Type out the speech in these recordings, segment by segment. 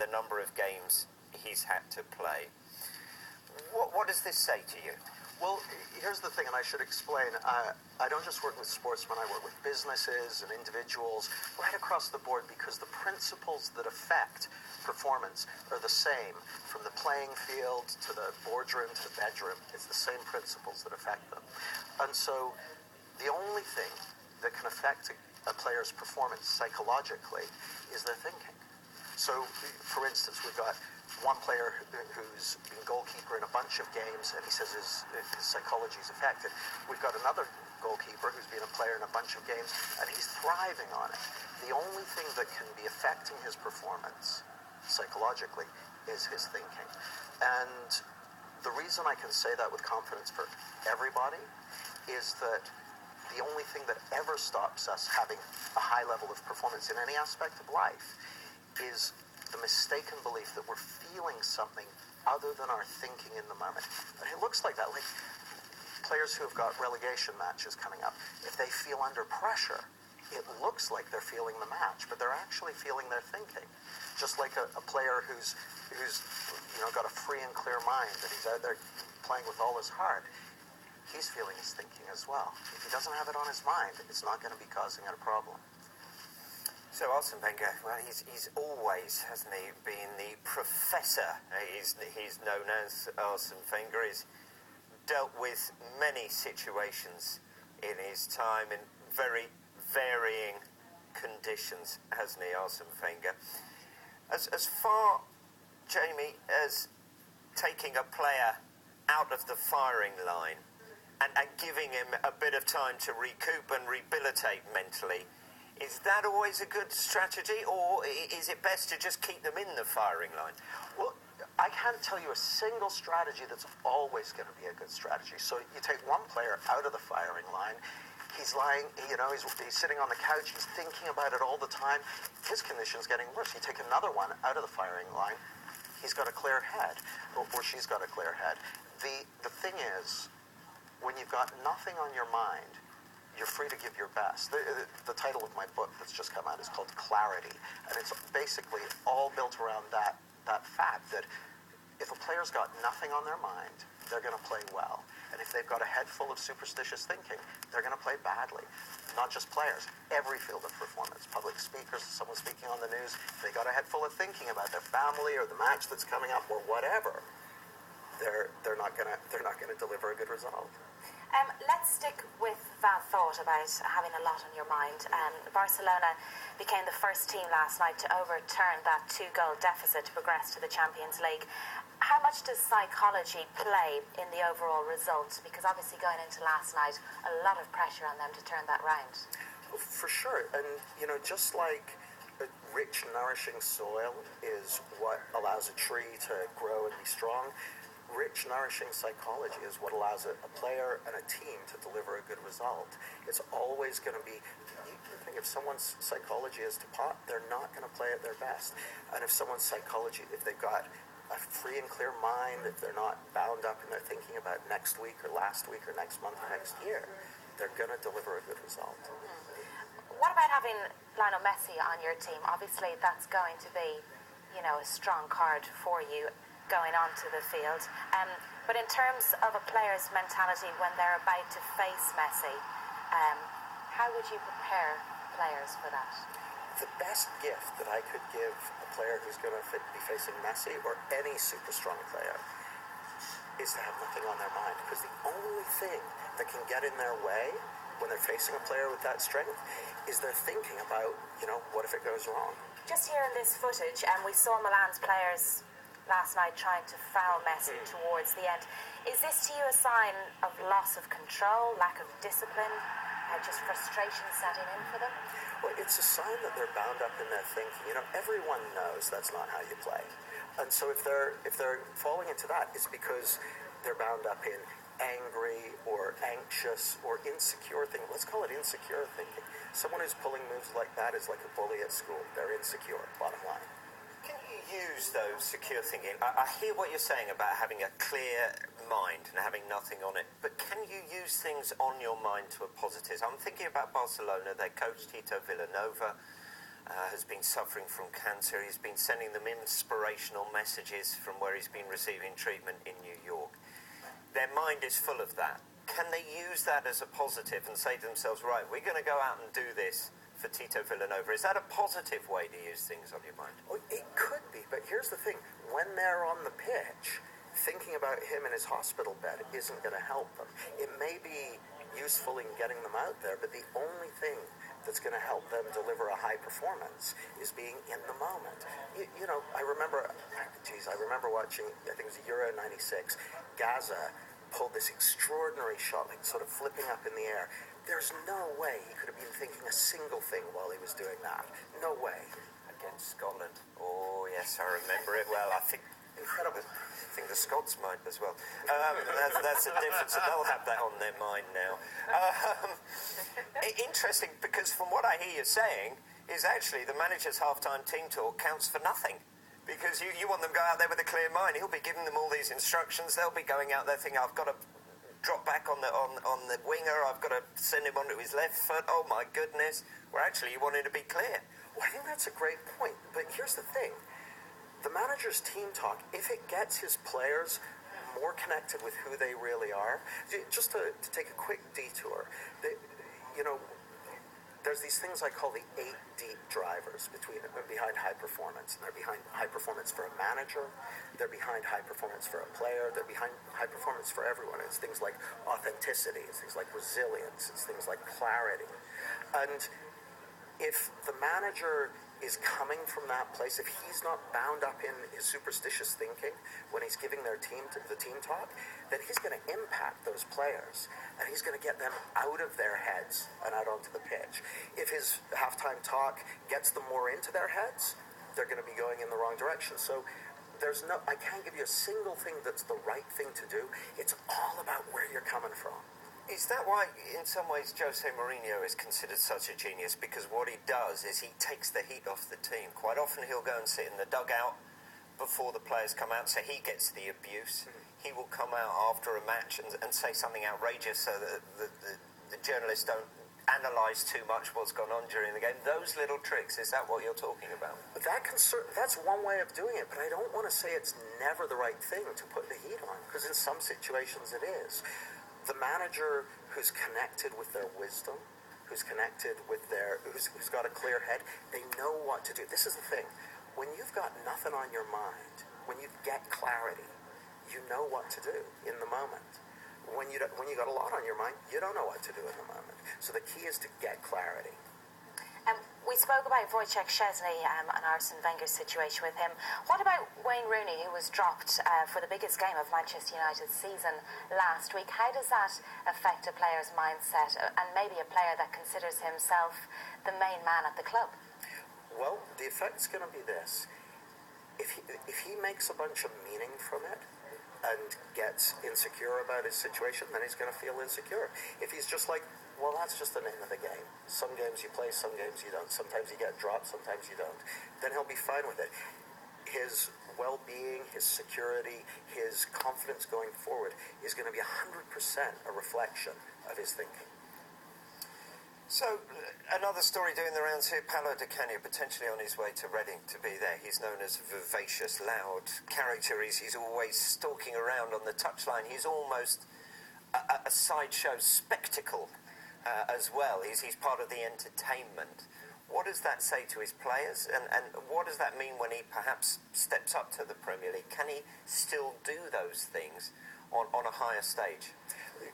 the number of games he's had to play. What does this say to you? Well, here's the thing, and I should explain. I don't just work with sportsmen, I work with businesses and individuals right across the board, because the principles that affect performance are the same. From the playing field to the boardroom to the bedroom, it's the same principles that affect them. And so the only thing that can affect a player's performance psychologically is their thinking. So, for instance, we've got one player who's been goalkeeper in a bunch of games, and he says his psychology is affected. We've got another goalkeeper who's been a player in a bunch of games, and he's thriving on it. The only thing that can be affecting his performance psychologically is his thinking. And the reason I can say that with confidence for everybody is that the only thing that ever stops us having a high level of performance in any aspect of life is the mistaken belief that we're feeling something other than our thinking in the moment. And it looks like that, like players who have got relegation matches coming up, if they feel under pressure, it looks like they're feeling the match, but they're actually feeling their thinking. Just like a player who's got a free and clear mind, and he's out there playing with all his heart, he's feeling his thinking as well. If he doesn't have it on his mind, it's not going to be causing it a problem. So Arsene Wenger, well, he's always, hasn't he, been the professor. He's known as Arsene Wenger. He's dealt with many situations in his time in very varying conditions, hasn't he, Arsene Wenger? As far, Jamie, as taking a player out of the firing line and giving him a bit of time to recoup and rehabilitate mentally, is that always a good strategy, or is it best to just keep them in the firing line? Well, I can't tell you a single strategy that's always going to be a good strategy. So you take one player out of the firing line, he's lying, he's sitting on the couch, he's thinking about it all the time, his condition's getting worse. You take another one out of the firing line, he's got a clear head, or she's got a clear head. The thing is, when you've got nothing on your mind, you're free to give your best. The title of my book that's just come out is called Clarity, and it's basically all built around that fact that if a player's got nothing on their mind, they're going to play well. And if they've got a head full of superstitious thinking, they're going to play badly. Not just players, every field of performance. Public speakers, someone speaking on the news, they got a head full of thinking about their family or the match that's coming up or whatever. They're not going to deliver a good result. Let's stick with that thought about having a lot on your mind. Barcelona became the first team last night to overturn that 2-goal deficit to progress to the Champions League. How much does psychology play in the overall results? Because obviously going into last night, a lot of pressure on them to turn that round. For sure. And, just like a rich, nourishing soil is what allows a tree to grow and be strong, rich, nourishing psychology is what allows a player and a team to deliver a good result. It's always going to be, you think if someone's psychology is to pot, they're not going to play at their best. And if someone's psychology, if they've got a free and clear mind, if they're not bound up and they're thinking about next week or last week or next month or next year, they're going to deliver a good result. What about having Lionel Messi on your team? Obviously, that's going to be, a strong card for you going onto the field. But in terms of a player's mentality when they're about to face Messi, how would you prepare players for that? The best gift that I could give a player who's going to be facing Messi or any super strong player is to have nothing on their mind. Because the only thing that can get in their way when they're facing a player with that strength is they're thinking about, what if it goes wrong? Just here in this footage, we saw Milan's players last night trying to foul Messi towards the end. Is this to you a sign of loss of control, lack of discipline, just frustration setting in for them? Well, it's a sign that they're bound up in their thinking. Everyone knows that's not how you play. And so if they're falling into that, it's because they're bound up in angry or anxious or insecure thinking. Let's call it insecure thinking. Someone who's pulling moves like that is like a bully at school. They're insecure, bottom line. Can you use those secure thinking? I hear what you're saying about having a clear mind and having nothing on it, but can you use things on your mind to a positive? I'm thinking about Barcelona, their coach Tito Vilanova, has been suffering from cancer. He's been sending them inspirational messages from where he's been receiving treatment in New York. Their mind is full of that. Can they use that as a positive and say to themselves, right, we're going to go out and do this for Tito Vilanova? Is that a positive way to use things on your mind? Well, it could be, but here's the thing. When they're on the pitch, thinking about him in his hospital bed isn't going to help them. It may be useful in getting them out there, but the only thing that's going to help them deliver a high performance is being in the moment. You know, I remember watching, I think it was Euro 96, Gaza pulled this extraordinary shot, like sort of flipping up in the air. There's no way he could have been thinking a single thing while he was doing that. No way. Against Scotland. Oh, yes, I remember it well. I think Incredible. I think the Scots might as well. That's the difference. They'll have that on their mind now. Interesting, because from what I hear you saying, is actually the manager's halftime team talk counts for nothing. Because you want them to go out there with a clear mind. He'll be giving them all these instructions. They'll be going out there thinking, I've got to drop back on the winger. I've got to send him onto his left foot. Oh, my goodness. Where actually you want it to be clear. Well, I think that's a great point. But here's the thing. The manager's team talk, if it gets his players more connected with who they really are, just to take a quick detour, there's these things I call the 8 deep drivers behind high performance. And they're behind high performance for a manager, they're behind high performance for a player, they're behind high performance for everyone. It's things like authenticity, it's things like resilience, it's things like clarity. And if the manager is coming from that place, if he's not bound up in his superstitious thinking when he's giving the team talk, then he's going to impact those players and he's going to get them out of their heads and out onto the pitch. If his halftime talk gets them more into their heads, they're going to be going in the wrong direction. So I can't give you a single thing that's the right thing to do. It's all about where you're coming from. Is that why, in some ways, Jose Mourinho is considered such a genius? Because what he does is he takes the heat off the team. Quite often he'll go and sit in the dugout before the players come out, so he gets the abuse. He will come out after a match and say something outrageous so that the journalists don't analyse too much what's gone on during the game. Those little tricks, is that what you're talking about? That's one way of doing it, but I don't want to say it's never the right thing to put the heat on, because in some situations it is. The manager who's connected with their wisdom, who's connected with who's got a clear head, they know what to do. This is the thing. When you've got nothing on your mind, when you get clarity, you know what to do in the moment. When you got a lot on your mind, you don't know what to do in the moment. So the key is to get clarity. We spoke about Wojciech Szczesny and Arsene Wenger's situation with him. What about Wayne Rooney, who was dropped for the biggest game of Manchester United's season last week? How does that affect a player's mindset, and maybe a player that considers himself the main man at the club? Well, the effect's going to be this. If he makes a bunch of meaning from it and gets insecure about his situation, then he's going to feel insecure. If he's just like, well, that's just the name of the game. Some games you play, some games you don't. Sometimes you get dropped, sometimes you don't. Then he'll be fine with it. His well-being, his security, his confidence going forward is going to be 100% a reflection of his thinking. So, another story doing the rounds here, Paolo Di Canio potentially on his way to Reading to be there. He's known as a vivacious, loud character. He's always stalking around on the touchline. He's almost a sideshow spectacle as well. He's part of the entertainment. What does that say to his players? And what does that mean when he perhaps steps up to the Premier League? Can he still do those things on a higher stage?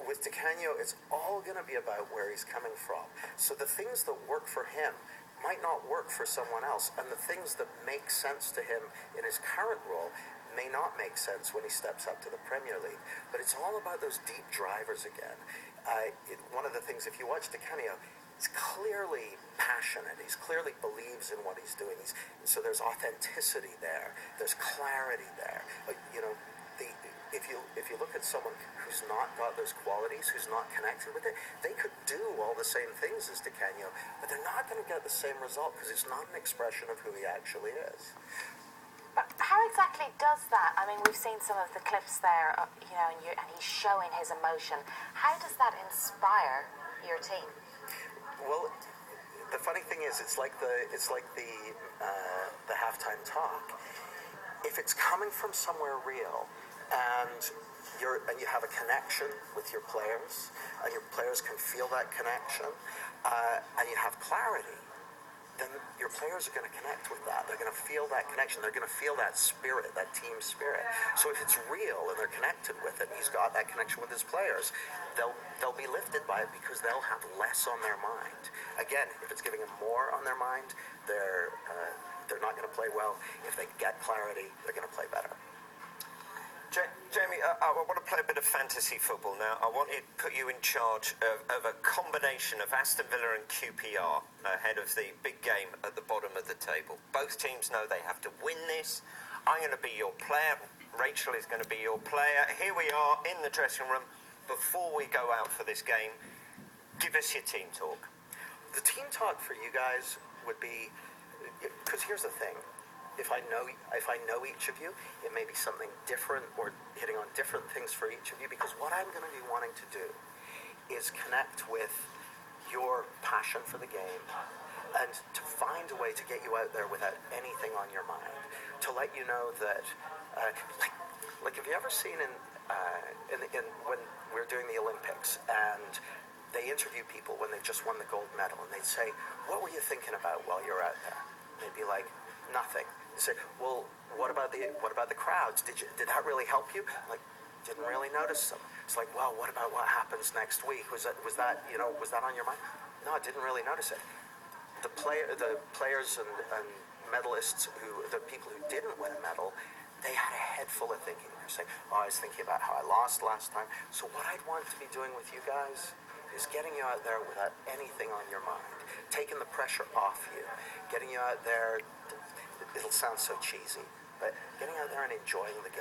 With Di Canio, it's all going to be about where he's coming from. So the things that work for him might not work for someone else, and the things that make sense to him in his current role may not make sense when he steps up to the Premier League. But it's all about those deep drivers again. One of the things, if you watch Di Canio, he's clearly passionate. He clearly believes in what he's doing. So there's authenticity there. There's clarity there. If you look at someone who's not got those qualities, who's not connected with it, they could do all the same things as Di Canio, but they're not going to get the same result because it's not an expression of who he actually is. But how exactly does that? I mean, we've seen some of the clips there, and he's showing his emotion. How does that inspire your team? Well, the funny thing is, it's like the halftime talk. If it's coming from somewhere real, and you have a connection with your players, and your players can feel that connection, and you have clarity, then your players are going to connect with that. They're going to feel that connection. They're going to feel that spirit, that team spirit. So if it's real and they're connected with it, and he's got that connection with his players, they'll be lifted by it because they'll have less on their mind. Again, if it's giving them more on their mind, they're not going to play well. If they get clarity, they're going to play better. Jamie, I want to play a bit of fantasy football now. I want to put you in charge of a combination of Aston Villa and QPR ahead of the big game at the bottom of the table. Both teams know they have to win this. I'm going to be your player. Rachel is going to be your player. Here we are in the dressing room. Before we go out for this game, give us your team talk. The team talk for you guys would be, because here's the thing. If I know each of you, it may be something different or hitting on different things for each of you, because what I'm going to be wanting to do is connect with your passion for the game and to find a way to get you out there without anything on your mind, to let you know that, like have you ever seen in when we're doing the Olympics and they interview people when they've just won the gold medal, and they'd say, what were you thinking about while you're out there? And they'd be like, nothing. They say, well, what about the crowds? Did that really help you? Like, didn't really notice them. It's like, well, what about what happens next week? Was that on your mind? No, I didn't really notice it. The players and medalists the people who didn't win a medal, they had a head full of thinking. They're saying, I was thinking about how I lost last time. So what I'd want to be doing with you guys is getting you out there without anything on your mind, taking the pressure off you, getting you out there. It'll sound so cheesy, but getting out there and enjoying the game.